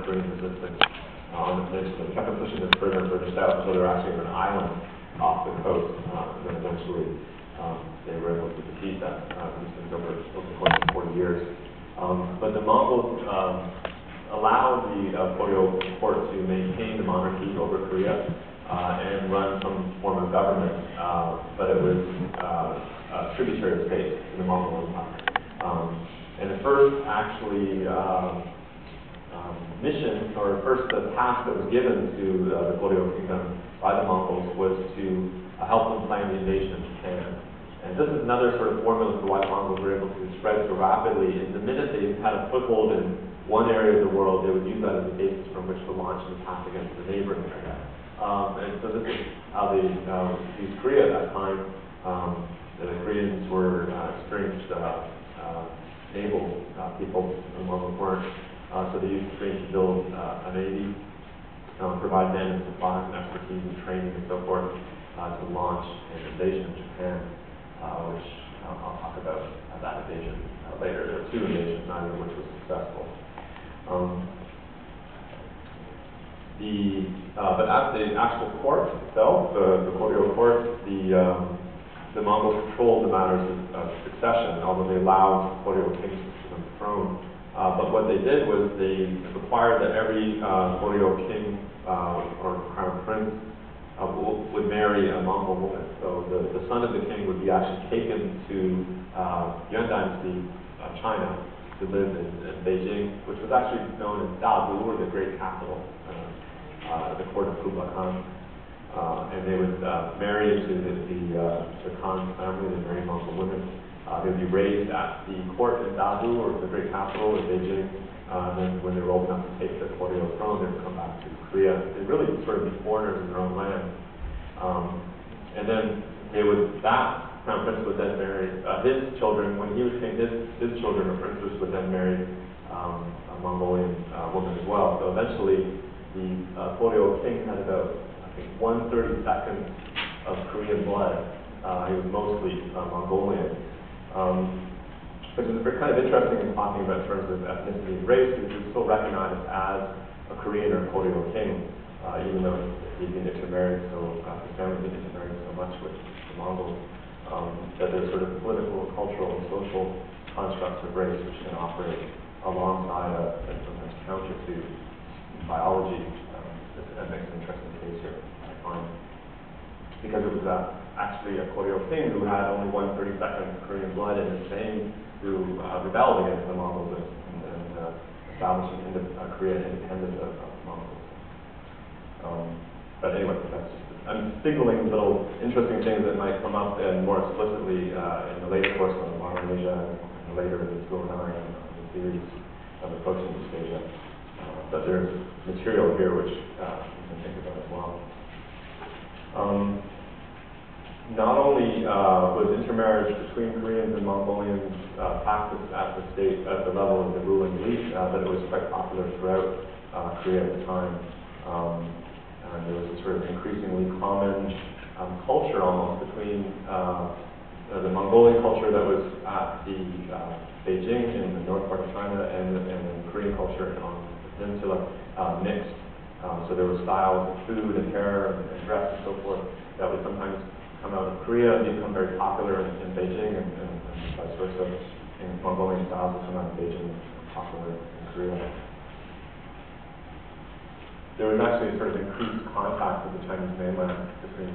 Korean resistance on the peninsula. They kept on pushing this further and further south until they were actually on an island off the coast. And then eventually they were able to defeat that resistance over the course of 40 years. But the Mongols allowed the Goryeo court to maintain the monarchy over Korea and run some form of government, but it was a tributary state to the Mongol Empire. And the first actually mission, or first task that was given to the Goryeo kingdom by the Mongols was to help them plan the invasion of Japan. And this is another sort of formula for why the Mongols were able to spread so rapidly. And the minute they had a foothold in one area of the world, they would use that as a basis from which to launch an attack against the neighboring area. And so this is how they used Korea at that time. The Koreans were experienced naval people, the Mongols weren't. So they used the Koreans to build a navy, provide men and supplies and expertise and training and so forth to launch an invasion of Japan, which I'll talk about that invasion later. There were two invasions, neither of which was successful. But at the actual court itself, the Goryeo court, the Mongols controlled the matters of succession, although they allowed Goryeo kings to sit on the throne. But what they did was they required that every Goryeo king or crown prince would marry a Mongol woman. So the son of the king would be actually taken to Yuan Dynasty, China, to live in Beijing, which was actually known as Dadu, or the great capital, the court of Kublai Khan. And they would marry into the Khan family, they married Mongol women. They would be raised at the court in Dadu, or the great capital in Beijing. And then when they were old enough to take the Goryeo throne, they would come back to Korea. They'd really sort of be foreigners in their own land. And then that crown prince would then marry his children. When he was king, his children or princes would then marry a Mongolian woman as well. So eventually, the Goryeo king had about, I think, 1/32 of Korean blood. He was mostly Mongolian. Which is kind of interesting in talking about terms of ethnicity and race, because he was still recognized as a Korean or Goryeo king, even though he'd been intermarried, so his family had been intermarried so much with the Mongols, that there's sort of political, cultural, and social constructs of race which can operate alongside and sometimes counter to biology. That makes an interesting case here, I find. Because it was actually a Goryeo king who had only 1/32 Korean blood in his veins who rebelled against the Mongols and established Korea independent of the Mongols. But anyway, I'm signaling little interesting things that might come up and more explicitly in the later course on modern Asia and later in the 209 series of approaching East Asia. But there's material here which you can think about as well. Not only was intermarriage between Koreans and Mongolians practiced at the level of the ruling elite, but it was quite popular throughout Korea at the time. And there was a sort of increasingly common culture almost between the Mongolian culture that was at the Beijing in the north part of China and the Korean culture on the peninsula mixed. So there were styles of food and hair and dress and so forth that would sometimes come out of Korea and become very popular in Beijing, and vice versa. And Mongolian styles would come out of Beijing and popular in Korea. There was actually sort of increased contact with the Chinese mainland between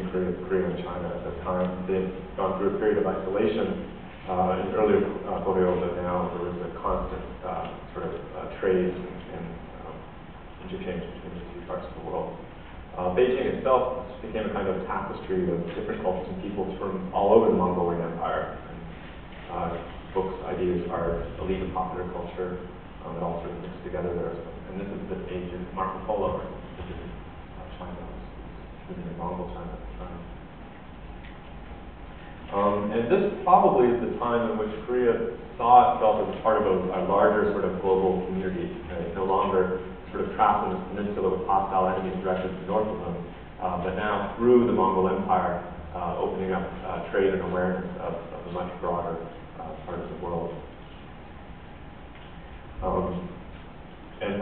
Korea and China at the time. They had gone through a period of isolation in earlier Goryeo, but now there was a constant sort of trade and interchange between the two parts of the world. Beijing itself became a kind of tapestry of different cultures and peoples from all over the Mongolian Empire. Books, ideas, art, elite and popular culture, that all sort of mixed together there. And this is the age of Marco Polo, visiting China, visiting Mongol China at the time. And this probably is the time in which Korea saw itself as part of a larger sort of global community. No longer sort of trapped in this peninsula with hostile enemies directed to the north of them, but now through the Mongol Empire, opening up trade and awareness of a much broader part of the world.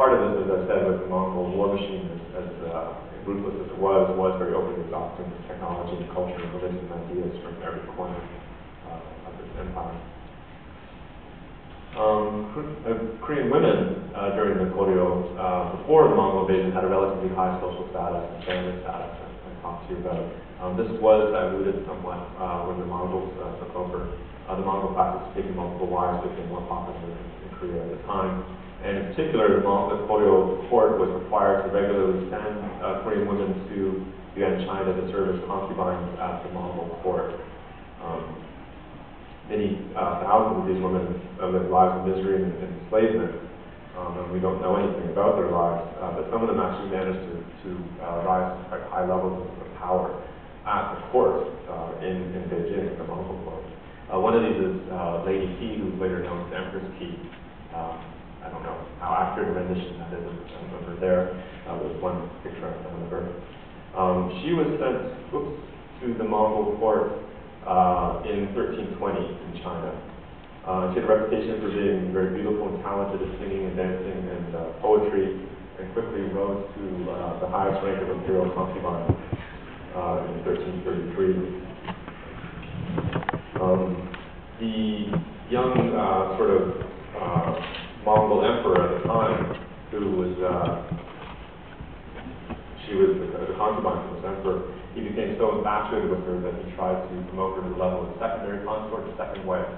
part of this, as I said, was the Mongol war machine, as ruthless as it was very openly adopting technology and culture and religion and ideas from every corner of its empire. Korean women during the Goryeo, before the Mongol invasion, had a relatively high social status and family status. I talked to you about. This was diluted somewhat when the Mongols took over. The Mongol practice of taking multiple wives became more popular in Korea at the time. And in particular, the Goryeo court was required to regularly send Korean women to Yuan China to serve as concubines at the Mongol court. Many thousands of these women lived lives of misery and enslavement, and we don't know anything about their lives, but some of them actually managed to rise to quite high levels of power at the court in Beijing, the Mongol court. One of these is Lady Qi, who's later known as Empress Qi. I don't know how accurate a rendition that is of her there. There's one picture I found of her. She was sent to the Mongol court in 1320 in China. She had a reputation for being very beautiful and talented at singing and dancing and poetry, and quickly rose to the highest rank of imperial concubine in 1333. The young Mongol emperor at the time, who was she was the concubine of this emperor, he became so infatuated with her that he tried to promote her to the level of secondary consort, the second wife,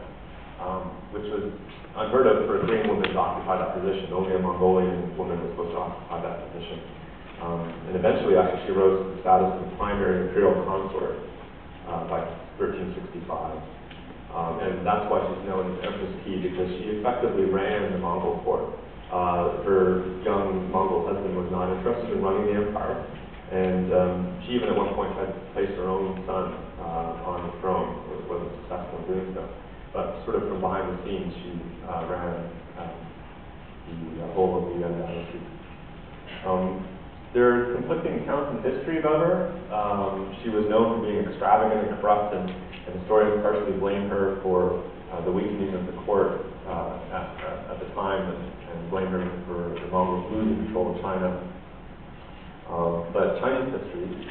which was unheard of for a Korean woman to occupy that position. Only a Mongolian woman was supposed to occupy that position. And eventually, actually, she rose to the status of primary imperial consort by 1365. And that's why she's known as Empress Qi, because she effectively ran the Mongol court. Her young Mongol husband was not interested in running the empire, and she even at one point had to place her own son on the throne, wasn't successful in doing so. But sort of from behind the scenes, she ran the whole of the dynasty. There are conflicting accounts in history about her. She was known for being extravagant and corrupt, and historians partially blame her for the weakening of the court at the time, and blame her for the Mongols losing control of China. But Chinese history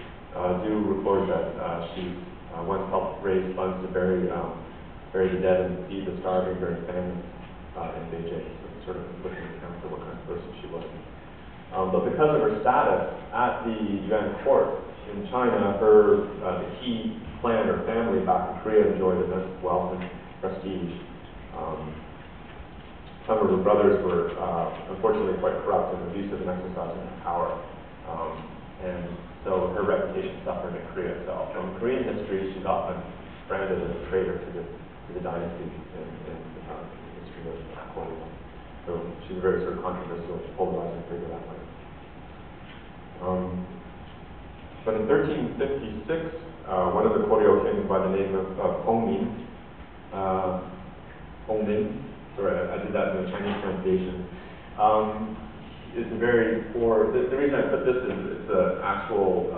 do record that she once helped raise funds to bury the dead and feed the starving during famine in Beijing. So it's sort of conflicting accounts of what kind of person she was. But because of her status at the Yuan court in China, the key clan or family back in Korea enjoyed immense wealth and prestige. Some of her brothers were unfortunately quite corrupt and abusive in exercising their power. And so her reputation suffered in Korea itself. So in Korean history, she's often branded as a traitor to the dynasty in the history of Korea. So she's a very sort of controversial, polarizing figure that way. But in 1356, one of the Goryeo kings by the name of Hongmin, sorry, I did that in the Chinese pronunciation, is a very poor, the reason I put this is it's an actual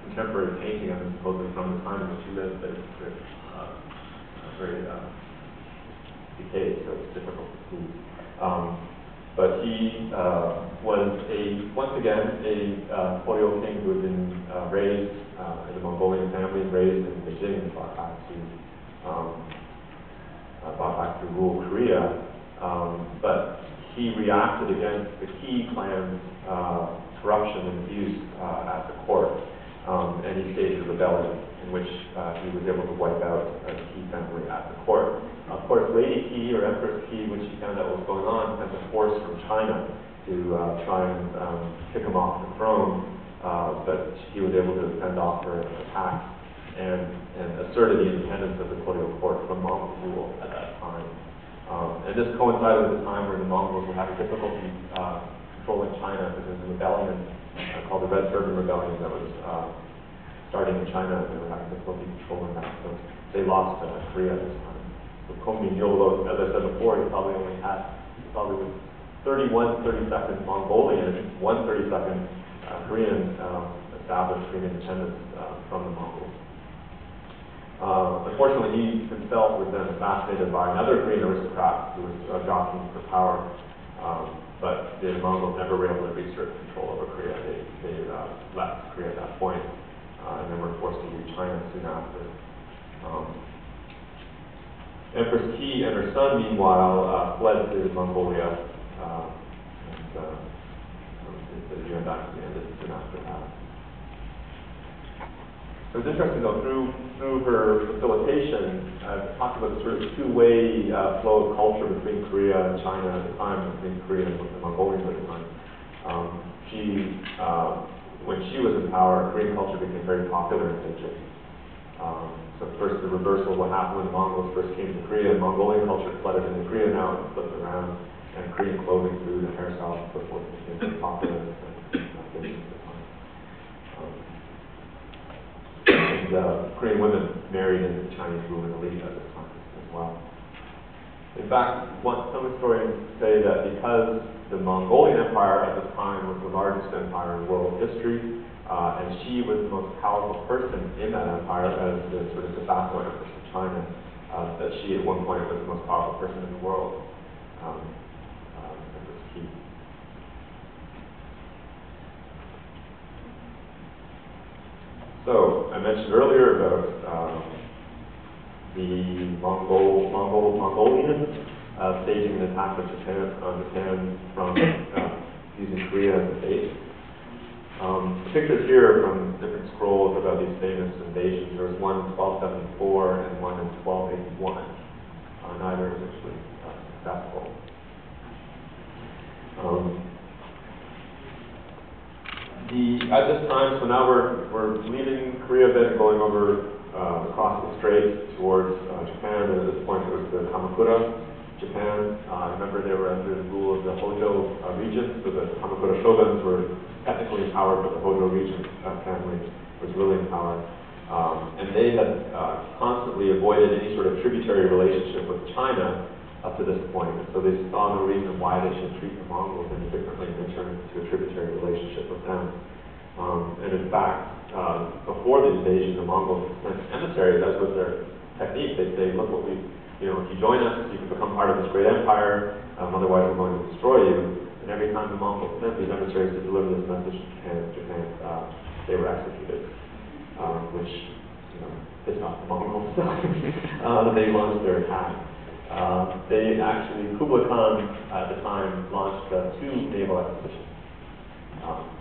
contemporary painting of him, supposedly from the time in which he lived, but it's very decayed, so it's difficult to see. But he was once again a Goryeo king who had been raised in a Mongolian family, raised in Beijing, and brought back to rule Korea. But he reacted against the Qi clan's corruption and abuse at the court, and he staged a rebellion in which he was able to wipe out the Qi family at the court. Of course, Lady Qi or Empress Qi, when she found out what was going on, sent a force from China to try and kick him off the throne, but he was able to fend off her attacks and asserted the independence of the Goryeo court from Mongol rule at that time. And this coincided with the time where the Mongols were having difficulty controlling China because of a rebellion called the Red Turban Rebellion that was starting in China, and they were having difficulty controlling that. So they lost Korea at this time. So Hongmin, as I said before, he probably was 31 32nd Mongolian, 1 32nd Korean established Korean independence from the Mongols. Unfortunately, he himself was then assassinated by another Korean aristocrat who was jockeying for power. but the Mongols never were able to reassert control over Korea. They left Korea at that point, and then were forced to leave China soon after. Empress Qi and her son, meanwhile, fled to Mongolia, and the Yuan dynasty ended soon after that. It was interesting, though, through her facilitation, talked about the sort of two-way flow of culture between Korea and China at the time, between Korea and the Mongolians at the time. When she was in power, Korean culture became very popular in Beijing. So first, the reversal of what happened when the Mongols first came to Korea. Mongolian culture flooded into Korea. Now it's flipped around, and Korean clothing, food, and hairstyles, and so forth became very popular in Beijing at the time. And Korean women married into the Chinese ruling elite at this time as well. In fact, some historians say that because the Mongolian Empire at this time was the largest empire in world history, and she was the most powerful person in that empire as the sort of de facto empress of China, that she at one point was the most powerful person in the world. Empress Qi. So, I mentioned earlier about the Mongolians staging an attack on Japan from using Korea as a base. Pictures here from different scrolls about these famous invasions. There was one in 1274 and one in 1281. Neither was actually successful. At this time, so now we're leaving Korea a bit, going over across the strait towards Japan, and at this point it was the Kamakura, Japan. Remember, they were under the rule of the Hojo region, so the Kamakura shoguns were technically in power, but the Hojo region family was really in power. And they had constantly avoided any sort of tributary relationship with China up to this point, and so they saw no reason why they should treat the Mongols any differently and turn into a tributary relationship with them. And in fact, before the invasion, the Mongols sent emissaries, as was their technique. They'd say, look, if you join us, you can become part of this great empire, otherwise we're going to destroy you. And every time the Mongols sent these emissaries to deliver this message to Japan, they were executed, which pissed off the Mongols. They launched their attack. They actually, Kublai Khan at the time launched 2 naval expeditions.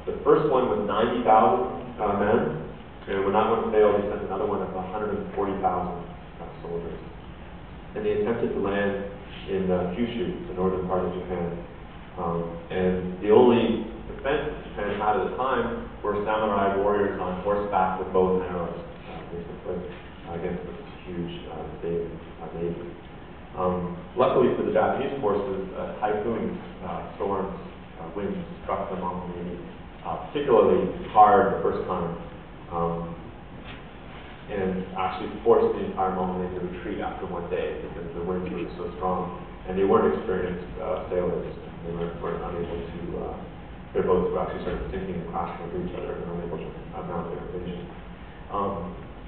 The first one was 90,000 men, and when that one failed, he sent another one of 140,000 soldiers. And they attempted to land in Kyushu, the northern part of Japan. And the only defense Japan had at the time were samurai warriors on horseback with bows and arrows, basically, against this huge navy. Luckily for the Japanese forces, typhoons, storms, winds struck them on the navy particularly hard the first time, and actually forced the entire Mongol navy to retreat after one day because the winds were so strong, and they weren't experienced sailors. They weren't unable to, their boats were actually sort of sinking and crashing into each other and unable to mount their invasion.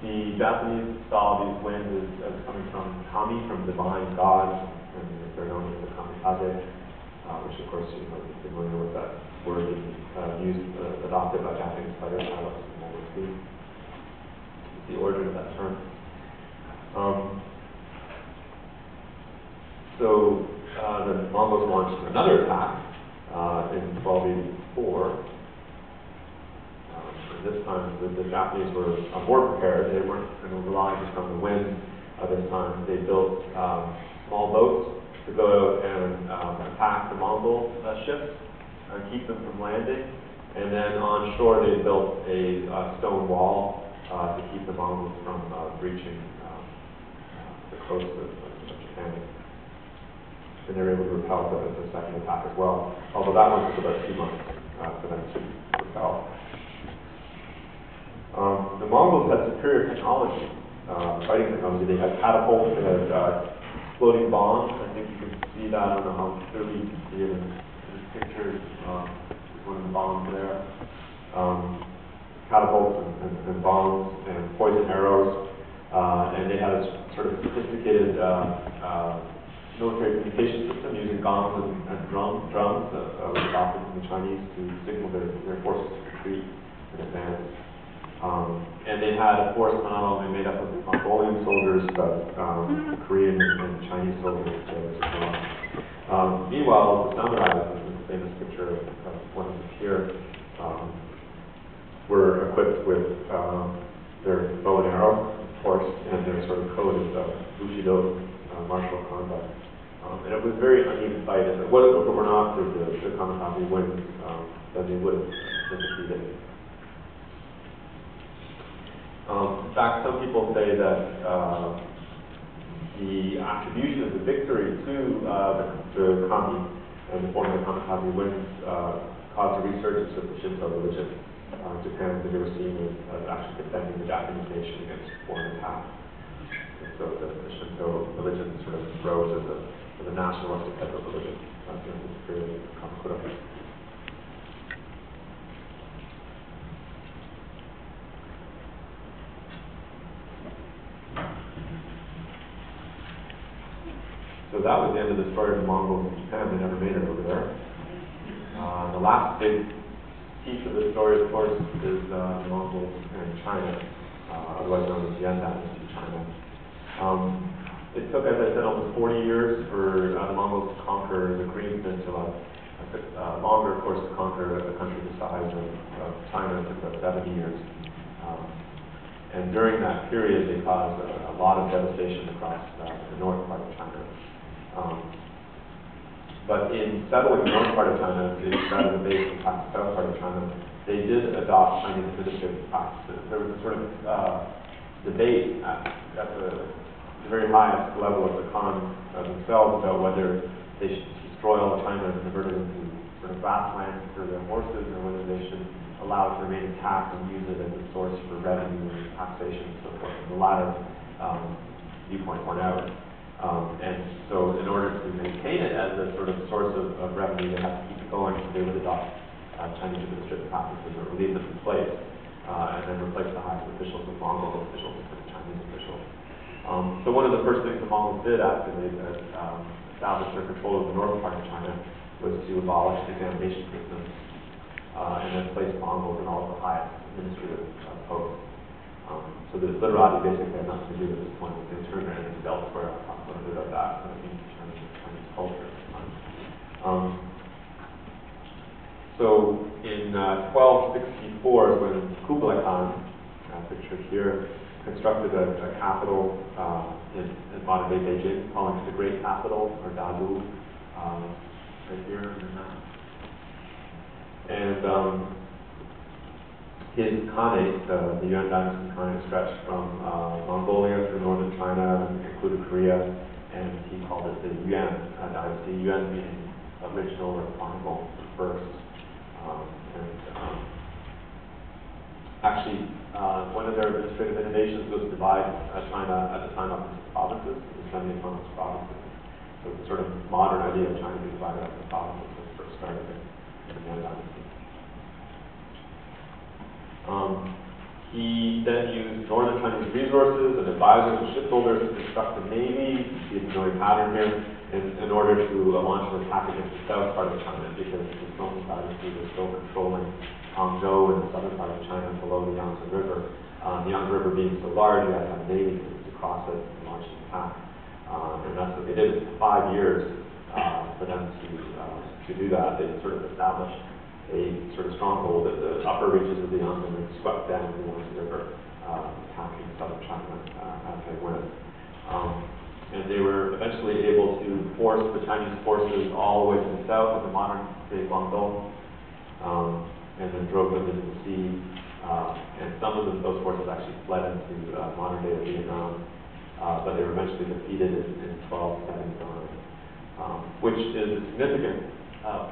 The Japanese saw these winds as coming from kami, from divine gods, and they're known as the kamikaze, which of course you're familiar with that word adopted by Japanese fighter pilots in World War II. It's the origin of that term. So the Mongols launched another attack in 1284. This time, the Japanese were more prepared. They weren't going to rely just on the wind this time. They built small boats to go out and attack the Mongol ships and keep them from landing. And then on shore, they built a stone wall to keep the Mongols from breaching the coast of Japan. And they were able to repel the second attack as well, although that one took about 2 months for them to repel. The Mongols had superior technology, fighting technology. They had catapults, they had exploding bombs. I think you can see that. I don't know how clearly you can see it in this picture. There's one of the bombs there. Catapults and bombs and poison arrows. And they had a sort of sophisticated military communication system using gongs and drums was adopted from the Chinese to signal their forces to retreat in advance. And they had a force not only made up of Mongolian soldiers, but Korean and Chinese soldiers as well. Meanwhile, the samurais, this is a famous picture of one of them here, were equipped with their bow and arrow, of course, and their sort of code of Bushido, martial conduct. And it was very uneven fight. If it were not for the kamikaze winds, then they would have been defeated. In fact, some people say that the attribution of the victory to the kami and the form of the kamikaze winds caused a resurgence of the Shinto religion. Japan was never seen as actually defending the Japanese nation against foreign attack. And so the Shinto religion sort of rose as a nationalistic type of religion during this period of Kamakura. So that was the end of the story of the Mongols in Japan. They never made it over there. The last big piece of the story, of course, is the Mongols in China, otherwise known as Yuan Dynasty China. It took, as I said, almost 40 years for the Mongols to conquer the Korean Peninsula. It took longer, of course, to conquer a country the size of China. It took about 70 years. And during that period, they caused a lot of devastation across the north part of China. But in settling the north part of China, instead of the base of the south part of China, they did adopt Chinese administrative practices. There was a sort of debate at the very highest level of the Khan themselves about whether they should destroy all of China and convert it into sort of grasslands for their horses, or whether they should allow it to remain intact and use it as a source for revenue and taxation and so forth. And the latter viewpoint won out. And so in order to maintain it as a sort of source of revenue, they have to keep it going, so they would adopt Chinese administrative practices or leave them in place, and then replace the highest officials with Mongol officials instead of Chinese officials. So one of the first things the Mongols did after they established their control of the north part of China was to abolish the examination system, and then place Mongols in all of the highest administrative posts. So the literati basically had nothing to do with this point. They turned their energies elsewhere. I'll talk a little bit about that in terms of Chinese culture at the time. So in 1264 is when Kublai Khan, pictured here, constructed a capital in modern-day Beijing, calling it the Great Capital, or Dadu, right here in the map. And his Khanate, the Yuan Dynasty Khanate, stretched from Mongolia through northern China, included Korea, and he called it the Yuan Dynasty, Yuan meaning original or primal, first. Actually, one of their administrative innovations was to divide China at the time up into provinces, the semi-autonomous provinces. So the sort of modern idea of China being divided up into provinces was first started in the Yuan Dynasty. He then used northern Chinese resources and advisors and shipbuilders to construct the navy, you see a familiar pattern here, in order to launch an attack against the south part of China, because the Song dynasty was still controlling Hangzhou and the southern part of China below the Yangtze River. The Yangtze River being so large, they had to have a navy to cross it and launch an attack. And that's what they did. It took 5 years for them to do that. They sort of established a sort of stronghold at the upper reaches of the Yangtze and swept down the Yangtze River, attacking southern China as they went. And they were eventually able to force the Chinese forces all the way to the south of the modern-day Guangdong, and then drove them into the sea. And some of those forces actually fled into modern-day Vietnam, but they were eventually defeated in 1279, which is a significant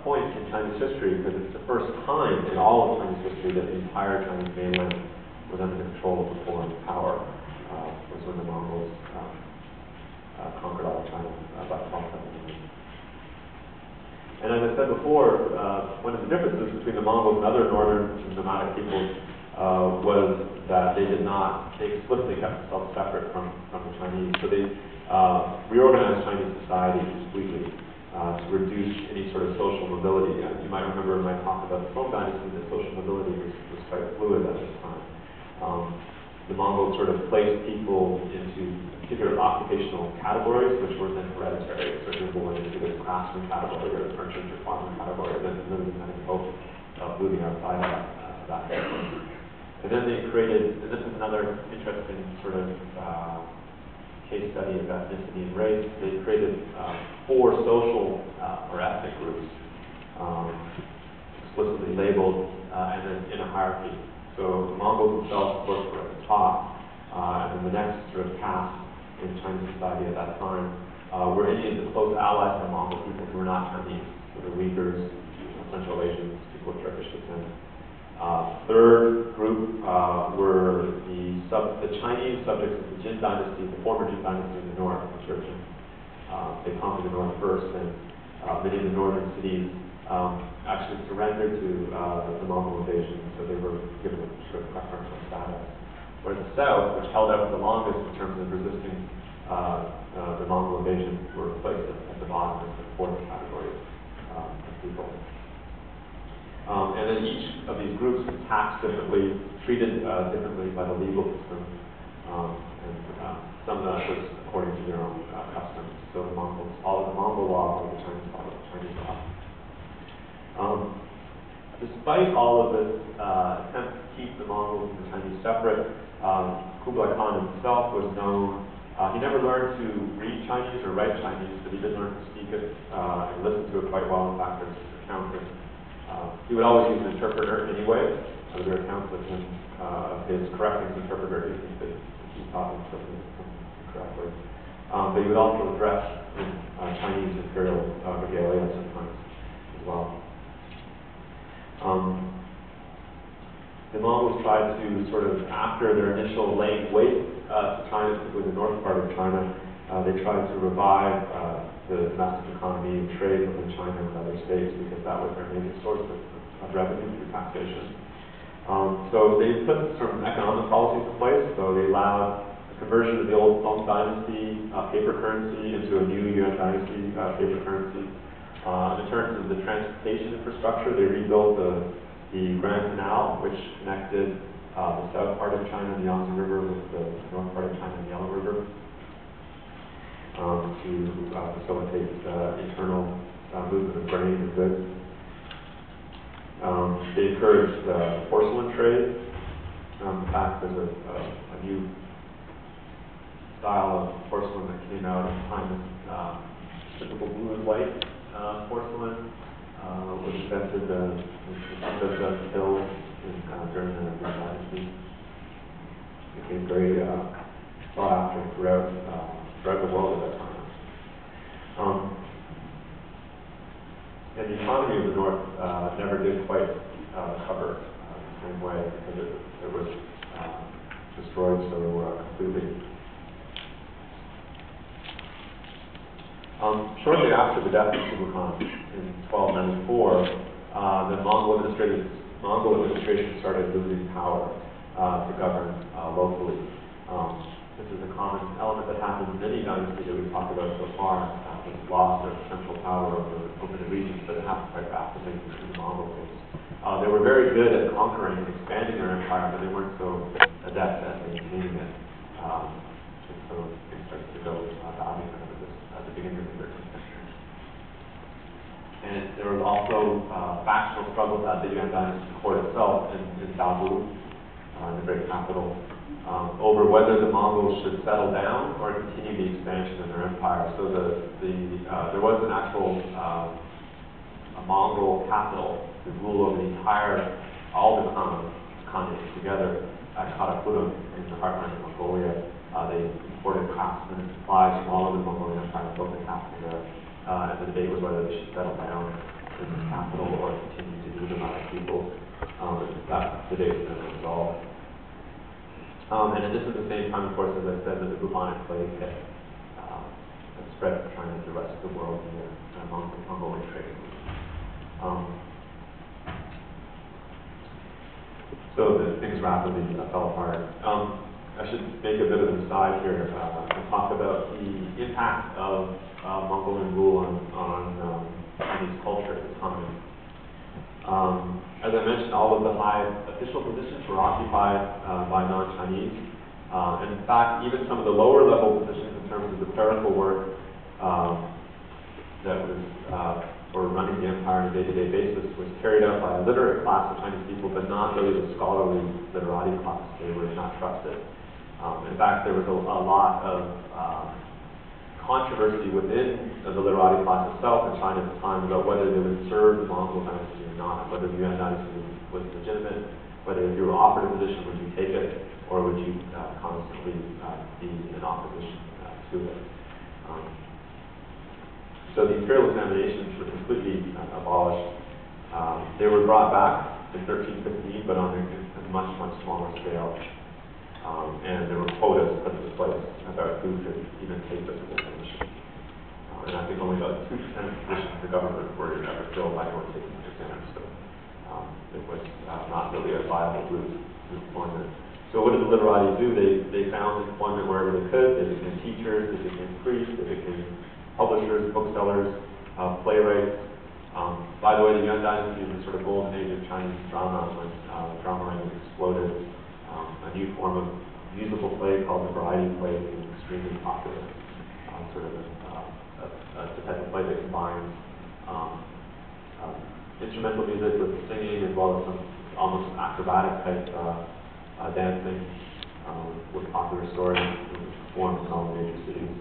point in Chinese history, because it's the first time in all of Chinese history that the entire Chinese mainland was under the control of a foreign power. Was when the Mongols conquered all of China by 1279. And as I said before, one of the differences between the Mongols and other northern nomadic peoples was that they explicitly kept themselves separate from the Chinese. So they reorganized Chinese society completely to reduce any sort of social mobility. You might remember in my talk about the Song dynasty that social mobility was quite fluid at this time. The Mongols sort of placed people into particular occupational categories, which were then hereditary. So if you're born into the craftsman category or the merchant or farmer category, then living kind of hope of moving outside of that category. And then they created, and this is another interesting sort of case study of ethnicity and race. They created 4 social or ethnic groups, explicitly labeled, and then in a hierarchy. So the Mongols themselves, of course, were at the top, and then the next sort of caste in Chinese society at that time were any of the close allies of the Mongol people who were not Chinese, so the Uyghurs, Central Asians, people of Turkish descent. Third group were the Chinese subjects of the Jin dynasty, the former Jin dynasty in the north, which they conquered the north first, and many of the northern cities actually surrendered to the Mongol invasion, so they were given a sort of preferential status. Whereas the south, which held out the longest in terms of resisting the Mongol invasion, were placed at the bottom as the 4th category of people. And then each of these groups was taxed differently, treated differently by the legal system, and some of that was according to their own customs. So the Mongols followed the Mongol law, or the Chinese followed the Chinese law. Despite all of this attempt to keep the Mongols and the Chinese separate, Kublai Khan himself was known. He never learned to read Chinese or write Chinese, but he did learn to speak it and listen to it quite well. In fact, there's accounts that he would always use an interpreter anyway. There are accounts of him, his correcting his interpreter if he taught him something correctly. But he would also address in Chinese imperial regalia sometimes as well. The Mongols tried to sort of, after their initial laying waste to China, particularly the north part of China, they tried to revive the domestic economy and trade within China and other states because that was their major source of revenue through taxation. So they put some economic policies in place. So they allowed the conversion of the old Song dynasty paper currency into a new Yuan dynasty paper currency. In terms of the transportation infrastructure, they rebuilt the Grand Canal, which connected the south part of China, the Yangtze River, with the north part of China, the Yellow River, to facilitate internal movement of grain and goods. They encouraged porcelain trade. In fact, there's a new style of porcelain that came out at the time, typical blue and white porcelain, was invented the hills during the Ming Dynasty. It became very sought after throughout the world at that time. And the economy of the North never did quite recover the same way because it was destroyed so completely. Shortly after the death of Kublai Khan in 1294, the Mongol administration started losing power to govern locally. This is a common element that happens in any dynasty that we've talked about so far. This loss of central power over the regions, but it happened quite rapidly in the Mongol case. They were very good at conquering and expanding their empire, but they weren't so adept at maintaining it. And so things started to go badly at the beginning of the 13th century. And there was also factional struggles at the Yuan dynasty court itself in Dabu, the great capital, over whether the Mongols should settle down or continue the expansion of their empire. So there was an actual a Mongol capital to rule over all the khanates together at Karakorum in the heartland of Mongolia. They imported craftsmen and supplies from all over the Mongolian Empire and built the capital there. And the debate was whether they should settle down in the capital or continue to do them out of people. That debate has been resolved. And this is the same time, of course, as I said, that the bubonic plague hit and spread from China to the rest of the world in the Mongolian trade. so that things rapidly fell apart. I should make a bit of an aside here and talk about the impact of Mongolian rule on Chinese culture at the time. As I mentioned, all of the high official positions were occupied by non-Chinese. And in fact, even some of the lower level positions in terms of the clerical work that was or running the empire on a day-to-day basis was carried out by a literate class of Chinese people, but not really the scholarly literati class. They were not trusted. In fact, there was a lot of controversy within the literati class itself in China at the time about whether they would serve the Mongol dynasty or not, whether the Yuan dynasty was legitimate, whether if you were offered a position, would you take it, or would you constantly be in opposition to it. So the imperial examinations were completely abolished. They were brought back in 1315, but on a much, much smaller scale. And there were quotas put into place about who could even take this position. And I think only about 2% of positions in the government were ever filled by anyone taking the exam. So it was not really a viable route to employment. So what did the literati do? They found employment wherever they could. They became teachers, they became priests, they became publishers, booksellers, playwrights. By the way, the Yuan dynasty was the sort of golden age of Chinese drama when drama writing exploded. A new form of musical play called the variety play became extremely popular. Sort of a type of play that combines instrumental music with singing as well as some almost acrobatic type dancing with popular stories performed in all the major cities.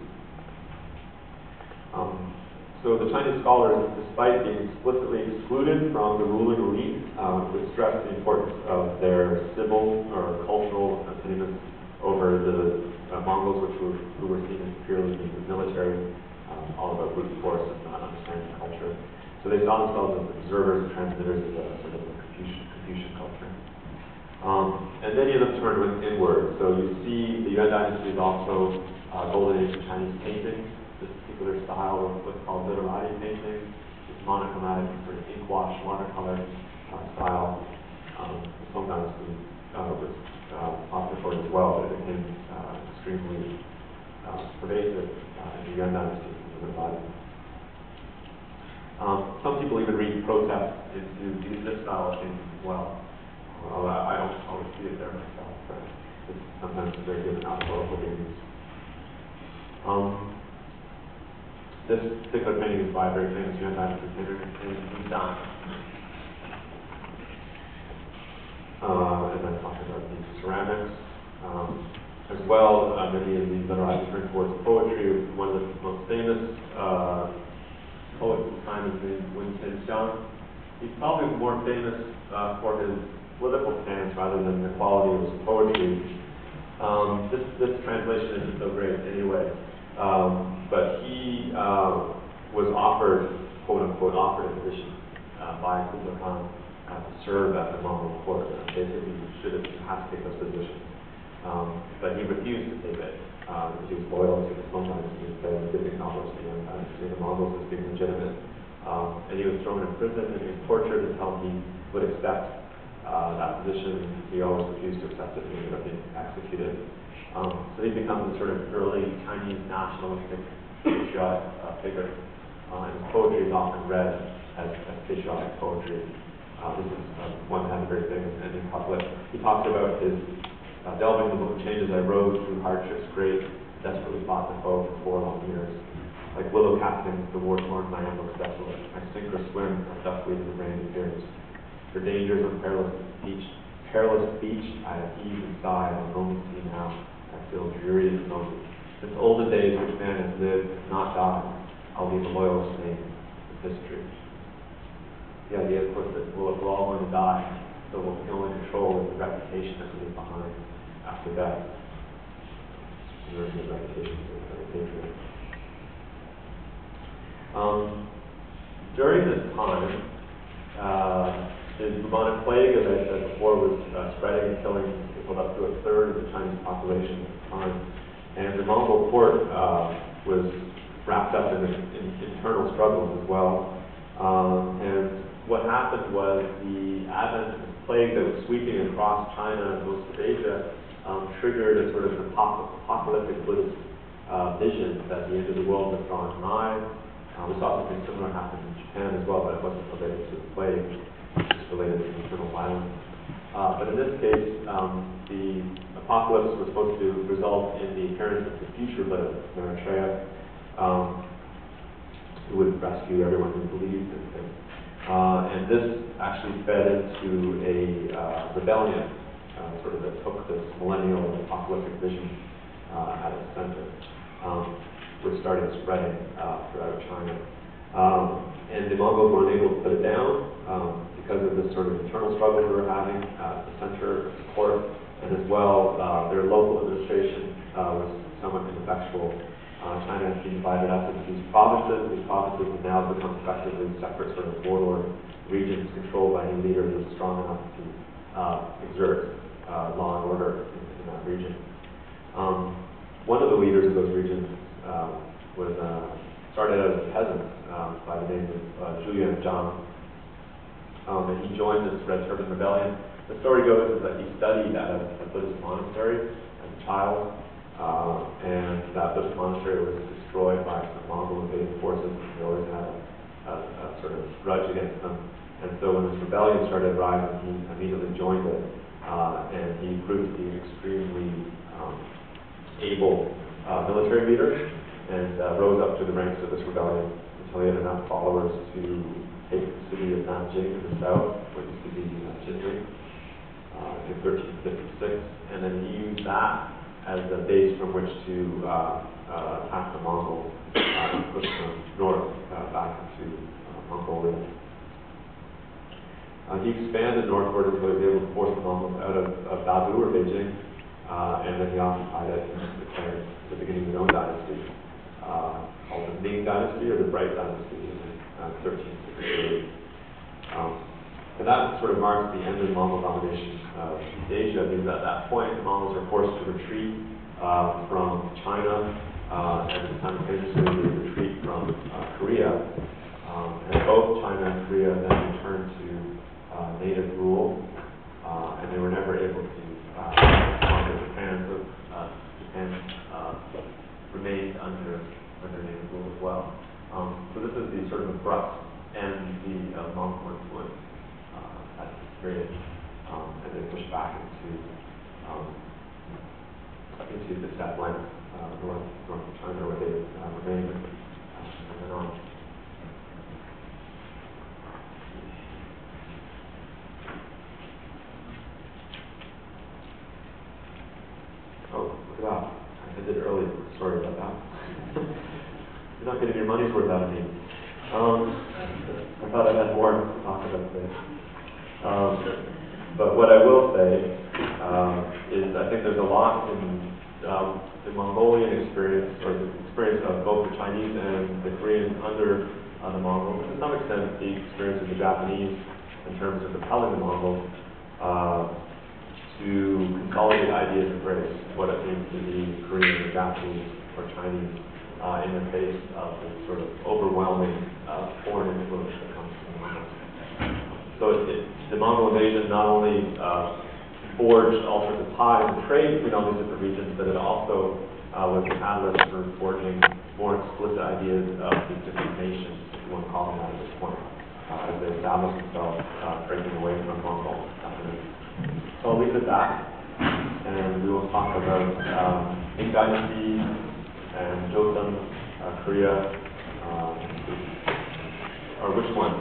So the Chinese scholars, despite being explicitly excluded from the ruling elite, would stress the importance of their civil or cultural opinions over the Mongols, who were seen as purely military, all about brute force and not understanding culture. So they saw themselves as observers and transmitters of a sort of a Confucian culture. And many of them turned inward. So you see the Yuan dynasty is also golden age of Chinese painting. This particular style of what's called literati painting, this monochromatic sort of ink wash watercolor style. The Song dynasty was popular for it as well, but it became extremely pervasive in the Yuan dynasty and the literati. Some people even read protests into this style of painting as well. I don't always see it there myself, but it's sometimes very given allegorical meanings. This particular painting is by a very famous Yuan dynasty painter named Dan. And I talked about these ceramics. As well, many of these literati turn towards poetry. One of the most famous poets of the time is named Wen Xiang. He's probably more famous for his political stance rather than the quality of his poetry. This translation isn't so great anyway. But he was offered, quote unquote, offered a position by Kublai Khan to serve at the Mongol court. Basically, he has to take those positions. But he refused to take it. He was loyal to the Song dynasty instead of didn't acknowledge the Yuan dynasty, the Mongols as being legitimate. And he was thrown in prison and he was tortured until he would accept that position. He always refused to accept it and ended up being executed. So he becomes a sort of early Chinese nationalistic patriotic figure. And his poetry is often read as patriotic poetry. This is one that has a very famous ending couplet. He talks about his delving the changes I rode through hardships great, desperately fought the foe for 4 long years. Like willow catkins, the war-torn land looks desolate. I sink or swim, or duckweed in the rain appears. For dangers on perilous beach, I have heaved and sighed, and only see now. I feel dreary and lonely. Since olden days, which man has lived, not died, I'll leave a loyalist name in history. The idea, of course, that we're all going to die, so what we can only control is the reputation that we leave behind after death. Preserving the reputation of a patriot. During this time, the bubonic plague, as I said before, was spreading and killing people up to a third of the Chinese population at the time. And the Mongol court was wrapped up in internal struggles as well. And what happened was the advent of this plague that was sweeping across China and most of Asia triggered a sort of apocalyptic Buddhist vision that the end of the world was drawing nigh. We saw something similar happen in Japan as well, but it wasn't related to the plague, just related to internal violence. But in this case, the apocalypse was supposed to result in the appearance of the future Buddha, Maitreya, who would rescue everyone who believed in him. And this actually fed into a rebellion, sort of that took this millennial apocalyptic vision at its center, which started spreading throughout China. And the Mongols were unable to put it down because of this sort of internal struggle they were having at the center of support, and as well their local administration was somewhat ineffectual. China has been divided up into these provinces. These provinces have now become effectively separate sort of warlord regions controlled by any leader who is strong enough to exert law and order in that region. One of the leaders of those regions was started out as a peasant by the name of Zhuyan Zhang. And he joined this Red Turban Rebellion. The story goes is that he studied at a Buddhist monastery as a child, and that Buddhist monastery was destroyed by some Mongol invading forces. He always had a sort of grudge against them. And so when this rebellion started rising, he immediately joined it, and he proved to be an extremely able military leader, and rose up to the ranks of this rebellion until he had enough followers to take the city of Nanjing in the south, what used to be Jinling, in 1356, and then he used that as the base from which to attack the Mongols and push them north back into Mongolia. He expanded northward until he was able to force the Mongols out of Badu or Beijing, and then he occupied it and declared the beginning of his own dynasty, called the Ming Dynasty or the Bright Dynasty in 1368. And that sort of marks the end of Mongol domination of East Asia, because at that point the Mongols were forced to retreat from China and simultaneously retreat from Korea. And both China and Korea then returned to native rule, and they were never able to conquer Japan. So Japan remained under native rule as well. So this is the sort of abrupt end the Mongol influence at this period, and they pushed back into the steppe land, north of China, where they remained and then on. Oh, look at that. I did it earlier. Sorry about that. You're not getting your money's worth out of me. I thought I had more to talk about today. But what I will say is I think there's a lot in the Mongolian experience, or the experience of both the Chinese and the Koreans under the Mongols, to some extent the experience of the Japanese in terms of repelling the Mongols, to consolidate ideas of race, what it means to be Korean or Japanese or Chinese in the face of this sort of overwhelming foreign influence that comes from the Mongols. So the Mongol invasion not only forged all sorts of ties and trade between all these different regions, but it also was a catalyst for forging more explicit ideas of these different nations, if you want to call them that at this point, as they established themselves breaking away from Mongol dominance. So I'll leave it at that, and we will talk about Ming Dynasty and Joseon, Korea, or which one?